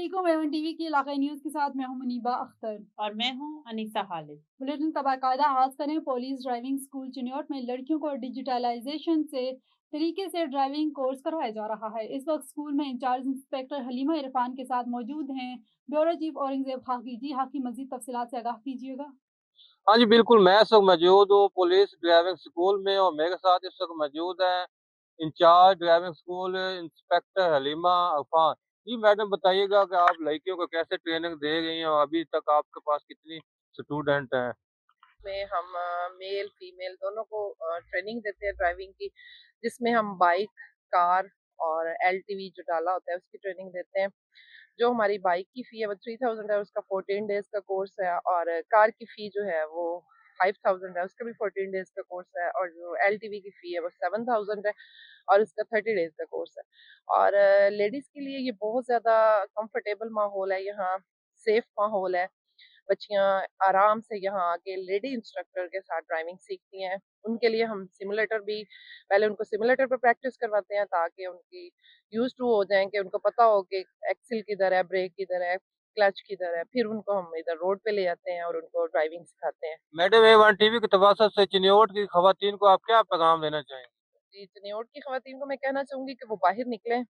अस्सलाम वालेकुम। Avon TV की इलाकाई न्यूज़ के साथ मैं हूं मुनीबा अख्तर। और मैं हूं अनीसा खालिद। बुलेटिन का बाकायदा आगाज करें। पुलिस ड्राइविंग स्कूल चिन्योट में लड़कियों को डिजिटलाइजेशन से तरीके से ड्राइविंग कोर्स करवाया जा रहा है। इस वक्त स्कूल में इंचार्ज इंस्पेक्टर हलीमा इरफान के साथ मौजूद हैं ब्यूरो चीफ औरंगजेब खाकी। जी हाकी, मजीद तफसीलात से आगाह कीजिएगा। हाँ जी, बिल्कुल, मैं इस वक़्त मौजूद हूँ पुलिस ड्राइविंग स्कूल में और मेरे साथ इस वक़्त मौजूद हैं incharge driving school inspector Halima Afan. जी मैडम, बताइएगा कि आप लड़कियों को कैसे ट्रेनिंग दे रही हैं और अभी तक आपके पास कितनी स्टूडेंट हैं? में हम मेल फीमेल दोनों को ट्रेनिंग देते हैं ड्राइविंग की, जिसमें हम बाइक, कार और एलटीवी जो डाला होता है उसकी ट्रेनिंग देते हैं। जो हमारी बाइक की फ़ी है वो 3000 है, उसका 14 डेज़ का कोर्स है, और कार की फ़ी जो है वो 5000 है, उसका भी 14 डेज़ का कोर्स है, और जो एलटीवी की फ़ी है वो 7000 है और उसका 30 डेज़ का कोर्स है। और लेडीज़ के लिए ये बहुत ज़्यादा कंफर्टेबल माहौल है यहाँ, सेफ माहौल है। बच्चियाँ आराम से यहाँ आके लेडी इंस्ट्रक्टर के साथ ड्राइविंग सीखती हैं। उनके लिए हम सिमुलेटर भी पहले उनको सिमुलेटर पे प्रैक्टिस करवाते हैं, ताकि उनकी यूज़्ड टू हो जाएँ, कि उनको पता हो कि एक्सेल किधर है, ब्रेक किधर है, क्लच किधर है। फिर उनको हम इधर रोड पे ले जाते हैं और उनको ड्राइविंग सिखाते हैं। मैडम, ए1 टीवी की तवसत से चिन्योट की खवातीन को आप क्या पैगाम देना चाहेंगी? जी, चिन्योट की ख़वातीन को मैं कहना चाहूँगी कि वो बाहर निकलें,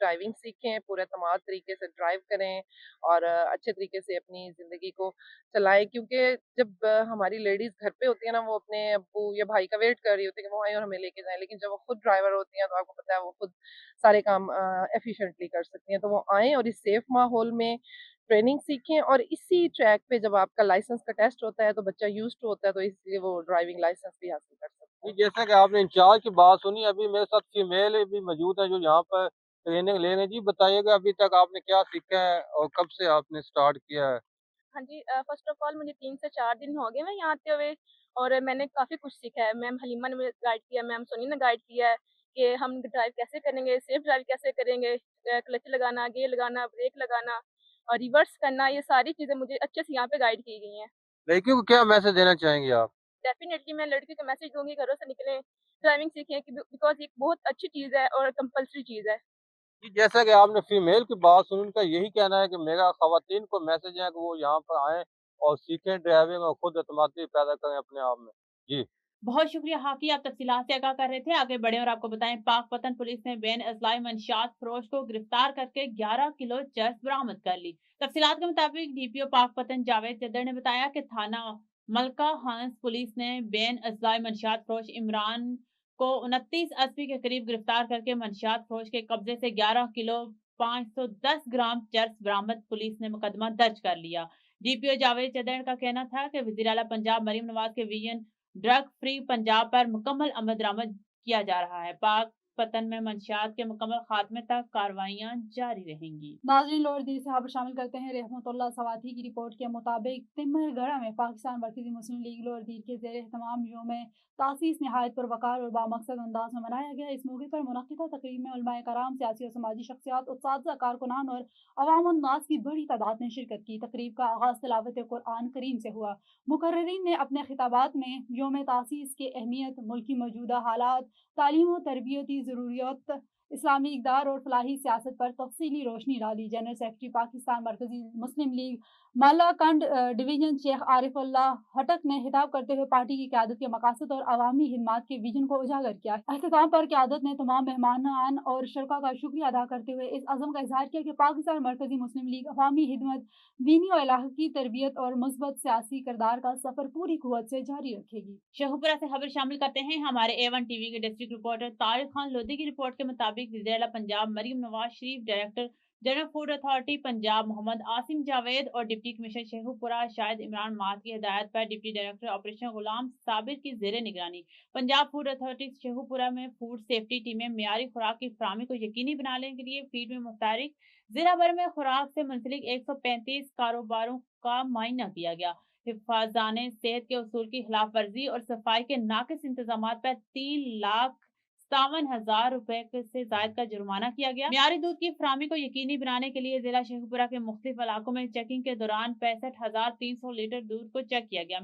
ड्राइविंग सीखें, पूरे तमाम तरीके से ड्राइव करें और अच्छे तरीके से अपनी ज़िंदगी को चलाएँ, क्योंकि जब हमारी लेडीज़ घर पे होती है ना, वो अपने अब्बू या भाई का वेट कर रही होती है कि वो आएँ और हमें लेके जाएँ। लेकिन जब वो खुद ड्राइवर होती हैं, तो आपको पता है वो खुद सारे काम एफ़िशिएंटली कर सकती हैं। तो वो आएँ और इस सेफ माहौल में ट्रेनिंग सीखें, और इसी ट्रैक पे जब आपका लाइसेंस का टेस्ट होता है, तो बच्चा यूज़्ड टू होता है, तो इसलिए वो ड्राइविंग लाइसेंस भी हासिल कर सकता जी, है। जैसा कि आपने इंचार्ज की बात सुनी, अभी मेरे साथ फीमेल भी मौजूद हैं जो यहाँ पर ट्रेनिंग ले रही हैं। जी बताइएगा, अभी तक आपने क्या सीखा है और कब से आपने स्टार्ट किया है? हाँ जी, फ़र्स्ट ऑफ़ ऑल मुझे 3 से 4 दिन हो गए मैं यहाँ आते हुए, और मैंने काफ़ी कुछ सीखा है। मैम हलीमा ने मुझे गाइड किया, मैम सोनी ने गाइड किया है कि हम ड्राइव कैसे करेंगे, सेफ ड्राइव कैसे करेंगे, क्लच लगाना, गियर लगाना, ब्रेक लगाना और रिवर्स करना, ये सारी चीज़ें मुझे अच्छे से यहाँ पे गाइड की गई हैं। लड़कियों को क्या मैसेज देना चाहेंगी आप? डेफ़िनिटली मैं लड़कियों को मैसेज दूँगी, घरों से निकलें, ड्राइविंग सीखें, कि बिकॉज़ ये एक बहुत अच्छी चीज़ है और कंपल्सरी चीज़ है। जी, जैसा कि आपने फीमेल की बात सुनी, उनका यही कहना है कि मेरा ख़वातीन को मैसेज है कि वो यहाँ पर आएँ और सीखें ड्राइविंग और खुद एतमादी पैदा करें अपने आप में। जी। बहुत शुक्रिया हाकी, आप तफसीलात से आगाह कर रहे थे। आगे बढ़े और आपको बताएं, पाकपतन पुलिस ने बेन अजलाई मंशियात फरोश को गिरफ्तार करके 11 किलो चरस बरामद कर ली। तफसीलात के मुताबिक डीपीओ पाकपतन जावेद चद्दर ने बताया कि थाना मलका हंस पुलिस ने बेन अजलाई मंशियात फरोश इमरान को 29 80 के करीब गिरफ्तार करके मंशियात फरोश के कब्जे से 11 किलो 510 ग्राम चरस बरामद पुलिस ने मुकदमा दर्ज कर लिया। डीपीओ जावेद चद्दर का कहना था कि वजीर आला पंजाब मरीम नवाज के विजन ड्रग फ्री पंजाब पर मुकम्मल अमल दरामद किया जा रहा है। पाक पतन में मंशियात के मुकम्मल खात्मे तक कार्रवाइयां जारी रहेंगी। नाजरीन, लोअर दीर से खबर शामिल करते हैं। रहमतुल्लाह सवाती की रिपोर्ट के मुताबिक तिमरगढ़ में पाकिस्तान मरकजी मुस्लिम लीग लोअर दीर के ज़ेर एहतमाम योम तासीस नहायत पुरवकार और बामकसद अंदाज में मनाया गया। इस मौके पर मुनक्किदा तकरीब में उलमाए कराम, सियासी और समाजी शख्सियात, उस्ताद, कारकुनान और अवाम उन्नास की बड़ी तादाद ने शिरकत की। तकरीब का आगाज़ तिलावत कुरान करीम से हुआ। मुकर्रिरीन ने अपने खिताबात में योम तासीस की अहमियत, मुल्की मौजूदा हालात, तालीम और तरबियती ज़रूरियात, इस्लामी इक़दार और फलाही सियासत पर तफसीली रोशनी डाली। जनरल सेक्रेटरी पाकिस्तान मरकजी मुस्लिम लीग मालाकंड डिवीजन शेख आरिफुल्लाह हटक ने खिताब करते हुए पार्टी की क़यादत के मकासद और अवामी हिदमात के विजन को उजागर किया। अख्ताम पर क़यादत ने तमाम मेहमानान और शुरका का शुक्रिया अदा करते हुए इस अज़म का इजहार किया कि पाकिस्तान मरकजी मुस्लिम लीग अवामी हिदमत, दीनी और इलाही तरबियत और मुस्बत सियासी किरदार का सफ़र पूरी कुव्वत से जारी रखेगी। शेखुपुरा से खबर शामिल करते हैं। हमारे A1 टीवी के डिस्ट्रिक्ट रिपोर्टर तारिक खान लोधी की रिपोर्ट के मुताबिक वज़ीर आला Punjab Maryam Nawaz Sharif, director general food authority Punjab Muhammad Asim Javed और डिप्टी कमिश्नर शेखुपुरा शाहिद इमरान मात की हिदायत पर deputy director operation Ghulam Sabir की जेर निगरानी पंजाब फूड अथॉरिटी शेखुपुरा में फूड सेफ्टी टीमें मियारी खुराक की फराहमी को यकीनी बनाने के लिए फीड में मुतहरिक जिला भर में खुराक से मुंसलिक 135 कारोबारों का मुआयना किया गया। हिफाजाने सेहत के उसूल की खिलाफ वर्जी और सफाई के नाकिस इंतजाम पर 3,57,000 रुपए से जायद का जुर्माना किया गया। मियारी दूध की फराहमी को यकीनी बनाने के लिए जिला शेखुपुरा के मुख्तलिफ इलाकों में चेकिंग के दौरान 65,300 लीटर दूध को चेक किया गया।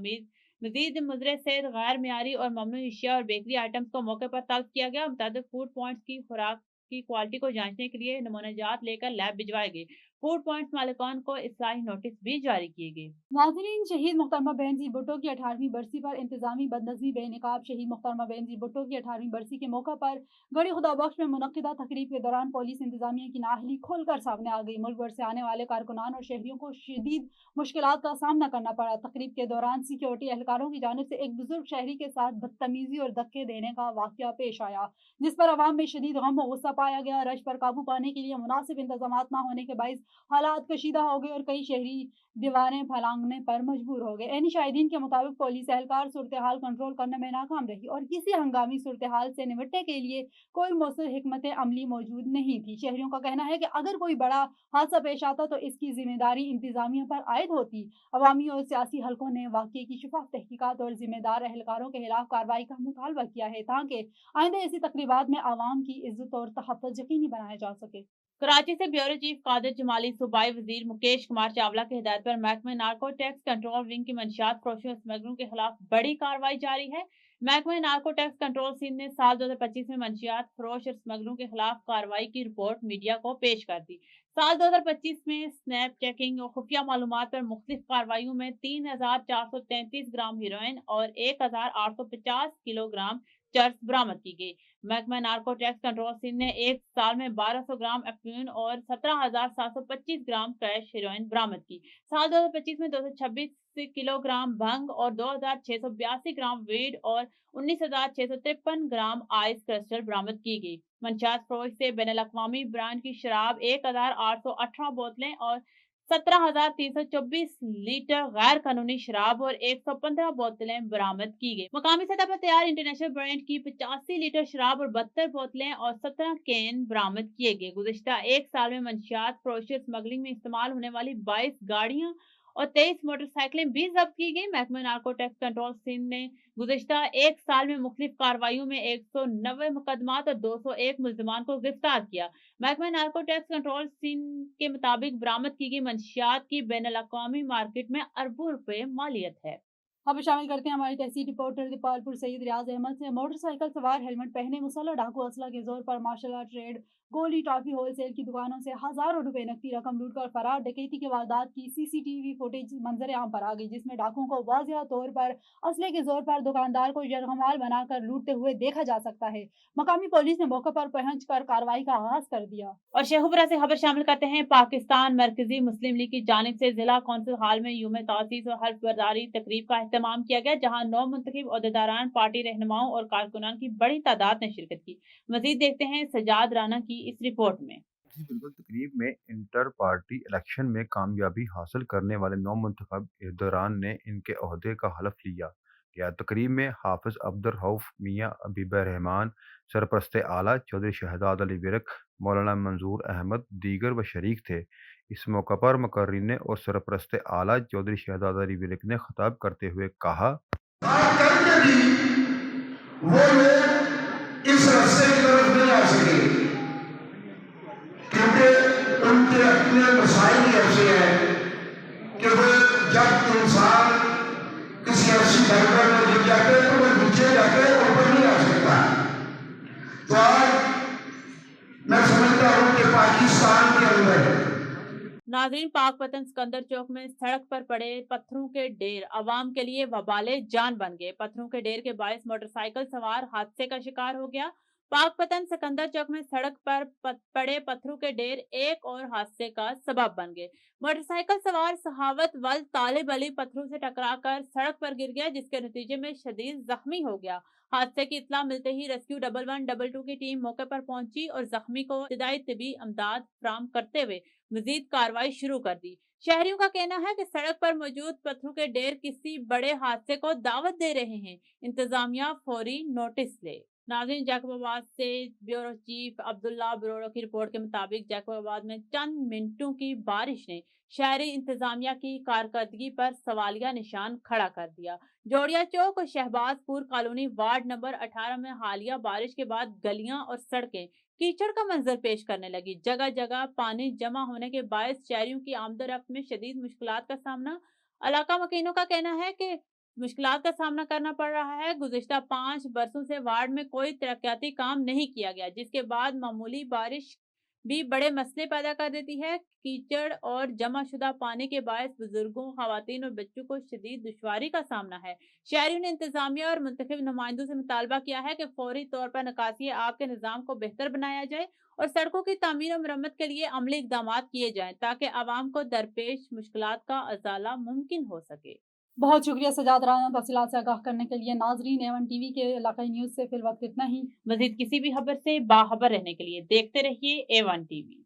मजीद मुजरे से गैर मियारी और ममनू अशिया और बेकरी आइटम्स को मौके पर तल्फ किया गया। मुताबिक फूड पॉइंट्स की खुराक की क्वालिटी को जांचने के लिए नमूने जात लेकर लैब भिजवाए गए। फूड पॉइंट मालिकान को इस्लाही नोटिस भी जारी किए गए। नाज़रीन, शहीद मोहतरमा बेनज़ीर भुट्टो की 18वीं बरसी पर इंतजामी बदनज़मी बेनकाब। शहीद मोहतरमा बेनज़ीर भुट्टो की 18वीं बरसी के मौका पर गढ़ी खुदा बख्श में मुनक्किदा तकरीब के दौरान पुलिस इंतजामिया की नाअहली खुलकर सामने आ गई। मुल्क भर से आने वाले कारकुनान और शहरियों को शदीद मुश्किलात का सामना करना पड़ा। तकरीब के दौरान सिक्योरिटी एहलकारों की जानिब से एक बुजुर्ग शहरी के साथ बदतमीजी और धक्के देने का वाक़या पेश आया, जिस पर अवाम में शदीद गम और गुस्सा पाया गया। रश पर काबू पाने के लिए मुनासिब इंतजाम न होने के बाइस हालात कशीदा हो गए और कई शहरी दीवारें फैलाने पर मजबूर हो गए। ऐनी शाहिदीन के मुताबिक पुलिस एहलकार सूरत हाल कंट्रोल करने में नाकाम रही और किसी हंगामी सूरत हाल से निपटने के लिए कोई मौसर हिकमत अमली मौजूद नहीं थी। शहरियों का कहना है कि अगर कोई बड़ा हादसा पेश आता तो इसकी जिम्मेदारी इंतजामिया पर आयद होती। अवामी और सियासी हलकों ने वाक़ये की शफाफ तहकीकात और जिम्मेदार एहलकारों के खिलाफ कार्रवाई का मुतालबा किया है ताकि आइंदा ऐसी तकरीबात में आवाम की इज्जत और तहफ़्फ़ुज़ यकीनी बनाया जा सके। कराची से ब्यूरो चीफ कादिर जमाली सूबाई वजीर मुकेश कुमार चावला की हिदायत पर महकमे नार्को टैक्स कंट्रोल विंग की मंशियात फरोशियों और स्मगलरों के खिलाफ बड़ी कार्रवाई जारी है। महकमे नार्को टैक्स कंट्रोल सिंध ने साल 2025 में मंशियात फरोश और स्मगलरों के खिलाफ कार्रवाई की रिपोर्ट मीडिया को पेश कर दी। साल 2025 में स्नैप चेकिंग और खुफिया मालूमात पर मुख्तलिफ कार्रवाइयों में 3,433 ग्राम हीरोइन और 1,850 किलोग्राम चर्स बरामद की गई। महकमा नार्को टैक्स कंट्रोल सिंध ने एक साल में 1200 ग्राम एफीन और 17,725 ग्राम क्रैश हेरोइन बरामद की। साल 2025 में 226 किलोग्राम भंग और 2,682 ग्राम वीड और 19,653 ग्राम आइस क्रिस्टल बरामद की गई। मंशियात फरोश से बैनुल-अक़वामी ब्रांड की शराब 1,818 बोतलें और 17,324 लीटर गैर कानूनी शराब और 115 बोतलें बरामद की गई। मकामी सतह पर तैयार इंटरनेशनल ब्रांड की 85 लीटर शराब और 72 बोतलें और 17 कैन बरामद किए गए। गुज़िश्ता एक साल में मंशियात फरोशी और स्मगलिंग में इस्तेमाल होने वाली 22 गाड़ियां और 23 मोटरसाइकिलें भी जब्त की गई। महकमा नार्को टैक्स कंट्रोल सिंध ने गुज़िश्ता एक साल में मुख्तलिफ कार्रवाइयों में 190 मुकदमात और 201 मुल्ज़िमान को गिरफ्तार किया। महकमा नार्को टैक्स कंट्रोल सिंध के मुताबिक बरामद की गई मंशियात की बैनुल-अक़वामी मार्केट में अरबों रुपए मालियत है। अब शामिल करते हैं हमारे तहसील रिपोर्टर दीपालपुर सईद रियाज अहमद से। मोटरसाइकिल सवार हेलमेट पहने मुसल्लह डाकू असला के जोर पर मार्शल आर्ट ट्रेड गोली टॉफी होलसेल की दुकानों से हजारों रुपए नकदी रकम लूटकर फरार। डकैती की वारदात की सीसीटीवी फुटेज मंजर आम पर आ गई, जिसमें डाकुओं को वाज़िया तौर पर असले के जोर पर दुकानदार को यरगमाल बनाकर लूटते हुए देखा जा सकता है। मकामी पुलिस ने मौके पर पहुंच कर कार्रवाई का आगाज कर दिया। और शेखुपुरा से खबर शामिल करते हैं। पाकिस्तान मरकजी मुस्लिम लीग की जानिब से जिला कौंसिल हाल में यूम तासीस और हल्फ बर्दारी तकरीब का एहतमाम किया गया, जहां 9 मुंतखब ओहदेदारान, पार्टी रहनुमाओं और कारकुनान की बड़ी तादाद ने शिरकत की। मजीद देखते हैं सजाद राना की इस रिपोर्ट में। जी बिल्कुल, तकरीब में इंटर पार्टी इलेक्शन में कामयाबी हासिल करने वाले 9 मुंतखब अहदेदारान ने इनके ओहदे का हलफ लिया गया। तकरीब में हाफिज अब्दुल रऊफ मियाँ हबीबुर रहमान, सरपरस्त आला चौधरी शहजाद अली विरक, मौलाना मंजूर अहमद दीगर व शरीक थे। इस मौका पर मुकर्रिन और सरपरस्त आला चौधरी शहजाद अली विरक ने खिताब करते हुए कहा, करके भी वो लोग इस रास्ते की तरफ नहीं आ सके क्योंकि उनके अपने मसाइल ऐसे हैं कि वो जब इंसान किसी ऐसी दरगाह में गिर जाते हैं तो वो नीचे जाके ऊपर नहीं आ सकता। तो आज मैं समझता हूँ कि पाकिस्तान के अंदर नाज़रीन, पाकपतन सिकंदर चौक में सड़क पर पड़े पत्थरों के ढेर अवाम के लिए वबाले जान बन गए। पत्थरों के ढेर के बायस मोटरसाइकिल सवार हादसे का शिकार हो गया। पाकपतन सिकंदर चौक में सड़क पर पड़े पत्थरों के ढेर एक और हादसे का सबब बन गए। मोटरसाइकिल सवार सहावत वल तालिब अली पत्थरों से टकराकर सड़क पर गिर गया, जिसके नतीजे में शदीद जख्मी हो गया। हादसे की इत्तला मिलते ही रेस्क्यू 1112 की टीम मौके पर पहुंची और जख्मी को इब्तदाई तिबी इमदाद फराहम करते हुए मजीद कार्रवाई शुरू कर दी। शहरियों का कहना है कि सड़क पर मौजूद पत्थरों के ढेर किसी बड़े हादसे को दावत दे रहे हैं, इंतजामिया फौरी नोटिस ले। नाज़रीन, जैकबाबाद से ब्यूरो चीफ अब्दुल्ला ब्रोरो की रिपोर्ट के मुताबिक जैकबाबाद में चंद मिनटों की बारिश ने शहरी इंतजामिया की कारकर्दगी पर सवालिया निशान खड़ा कर दिया। जोड़िया चौक और शहबाजपुर कॉलोनी वार्ड नंबर 18 में हालिया बारिश के बाद गलियां और सड़कें कीचड़ का मंजर पेश करने लगी। जगह जगह पानी जमा होने के बायस शहरियों की आमदोरफ्त में शदीद मुश्किलात का सामना। इलाका मकीनों का कहना है कि मुश्किलात का सामना करना पड़ रहा है। गुज़िश्ता 5 बरसों से वार्ड में कोई तरक्याती काम नहीं किया गया, जिसके बाद मामूली बारिश بھی بڑے مسئلے پیدا کر دیتی ہے۔ کیچڑ اور جمع شدہ پانی کے باعث بزرگوں، خواتین اور بچوں کو شدید دشواری کا سامنا ہے۔ شہریوں نے انتظامیہ اور منتخب نمائندوں سے مطالبہ کیا ہے کہ فوری طور پر نکاسی آب کے نظام کو بہتر بنایا جائے اور سڑکوں کی تعمیر و مرمت کے لیے عملی اقدامات کیے جائیں تاکہ عوام کو درپیش مشکلات کا ازالہ ممکن ہو سکے۔ بہت شکریہ سجاد رانا، تفصیلات سے آگاہ کرنے کے لیے۔ ناظرین، A1 ٹی وی کے علاقائی نیوز سے فی الوقت اتنا ہی۔ مزید کسی بھی خبر سے باخبر رہنے کے لیے دیکھتے رہیے A1 ٹی وی۔